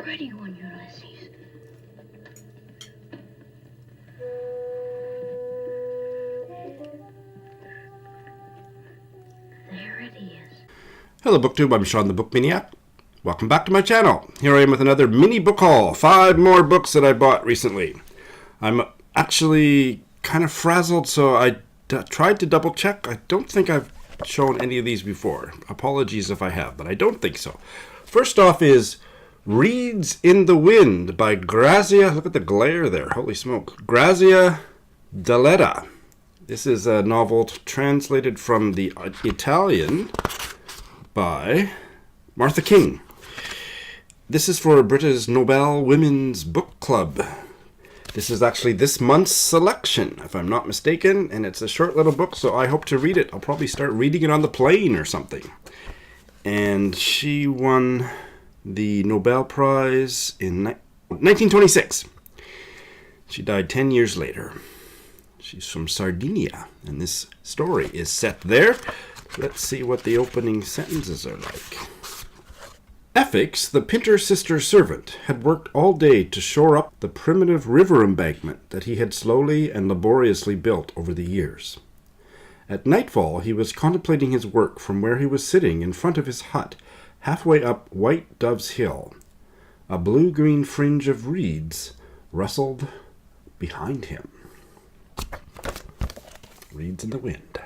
pretty one, Ulysses. There it is. Hello BookTube, I'm Sean the Book Maniac. Welcome back to my channel. Here I am with another mini book haul. 5 more books that I bought recently. I'm actually kind of frazzled, so I tried to double check. I don't think I've shown any of these before. Apologies if I have, but I don't think so. First off is Reeds in the Wind by Grazia. Look at the glare there. Holy smoke. Grazia Deledda. This is a novel translated from the Italian by Martha King. This is for Britain's Nobel Women's Book Club. This is actually this month's selection, if I'm not mistaken, and it's a short little book, so I hope to read it. I'll probably start reading it on the plane or something. And she won the Nobel Prize in 1926. She died 10 years later. She's from Sardinia, and this story is set there. Let's see what the opening sentences are like. Efix, the Pinter sister's servant, had worked all day to shore up the primitive river embankment that he had slowly and laboriously built over the years. At nightfall, he was contemplating his work from where he was sitting in front of his hut, halfway up White Dove's Hill. A blue-green fringe of reeds rustled behind him. Reeds in the Wind.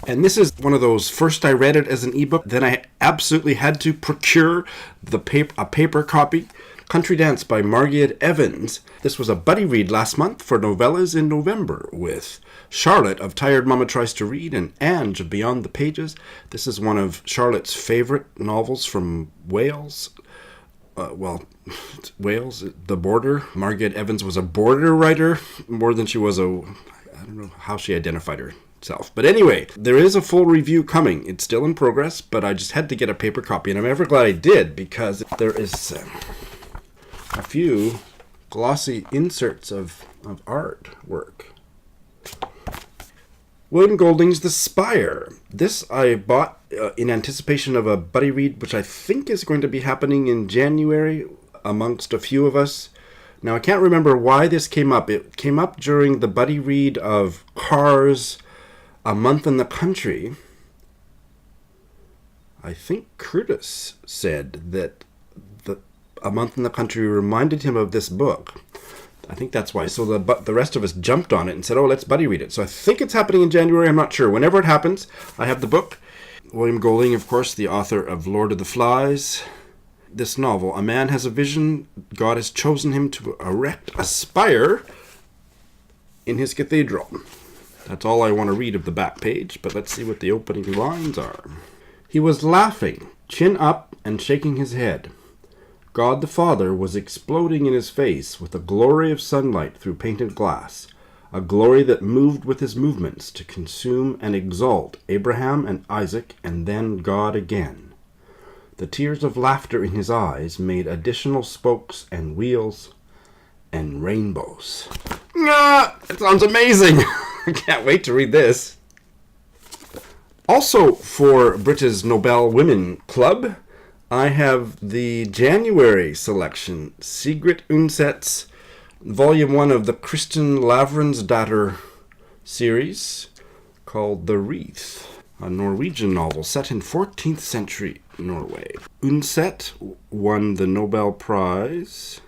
And this is one of those, first I read it as an ebook, then I absolutely had to procure a paper copy. Country Dance by Margaret Evans. This was a buddy read last month for Novellas in November with Charlotte of Tired Mama Tries to Read and Ange of Beyond the Pages. This is one of Charlotte's favorite novels from Wales. Wales, the border. Margaret Evans was a border writer more than she was I don't know how she identified herself. But anyway, there is a full review coming. It's still in progress, but I just had to get a paper copy, and I'm ever glad I did because there is a few glossy inserts of artwork. William Golding's The Spire. This I bought in anticipation of a buddy read, which I think is going to be happening in January amongst a few of us. Now, I can't remember why this came up. It came up during the buddy read of Carr's A Month in the Country. I think Curtis said that A Month in the Country reminded him of this book. I think that's why. So the rest of us jumped on it and said, oh, let's buddy read it. So I think it's happening in January. I'm not sure. Whenever it happens, I have the book. William Golding, of course, the author of Lord of the Flies. This novel, a man has a vision. God has chosen him to erect a spire in his cathedral. That's all I want to read of the back page, but let's see what the opening lines are. He was laughing, chin up and shaking his head. God the Father was exploding in his face with a glory of sunlight through painted glass, a glory that moved with his movements to consume and exalt Abraham and Isaac and then God again. The tears of laughter in his eyes made additional spokes and wheels and rainbows. It sounds amazing! I can't wait to read this. Also for Britain's Nobel Women Club, I have the January selection, Sigrid Undset's Volume 1 of the Kristin Lavransdatter series called The Wreath, a Norwegian novel set in 14th century Norway. Undset won the Nobel Prize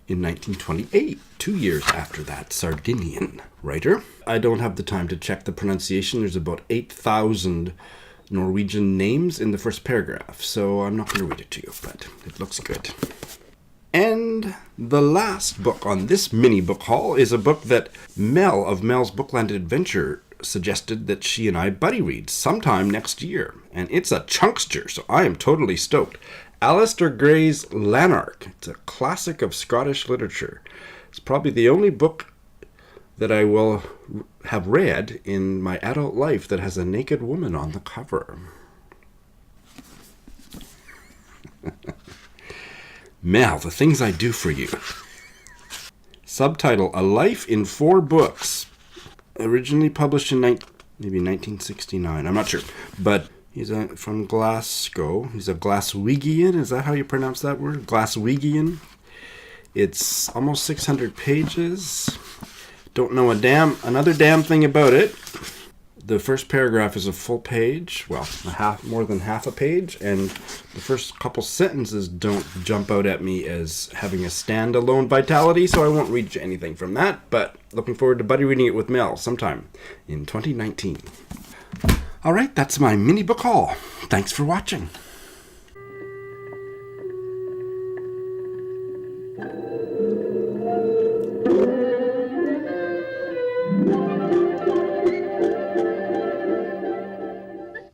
in 1928, 2 years after that Sardinian writer. I don't have the time to check the pronunciation. There's about 8,000 Norwegian names in the first paragraph, so I'm not going to read it to you, but it looks good. And the last book on this mini book haul is a book that Mel of Mel's Bookland Adventure suggested that she and I buddy read sometime next year, and it's a chunkster, so I am totally stoked. Alistair Gray's Lanark. It's a classic of Scottish literature. It's probably the only book that I will have read in my adult life that has a naked woman on the cover. Mel, the things I do for you. Subtitle, A Life in 4 Books. Originally published in maybe 1969. I'm not sure. But He's from Glasgow. He's a Glaswegian. Is that how you pronounce that word? Glaswegian. It's almost 600 pages. Don't know another damn thing about it. The first paragraph is a full page, well, more than half a page, and the first couple sentences don't jump out at me as having a standalone vitality, so I won't read anything from that, but looking forward to buddy reading it with Mel sometime in 2019. Alright, that's my mini book haul. Thanks for watching.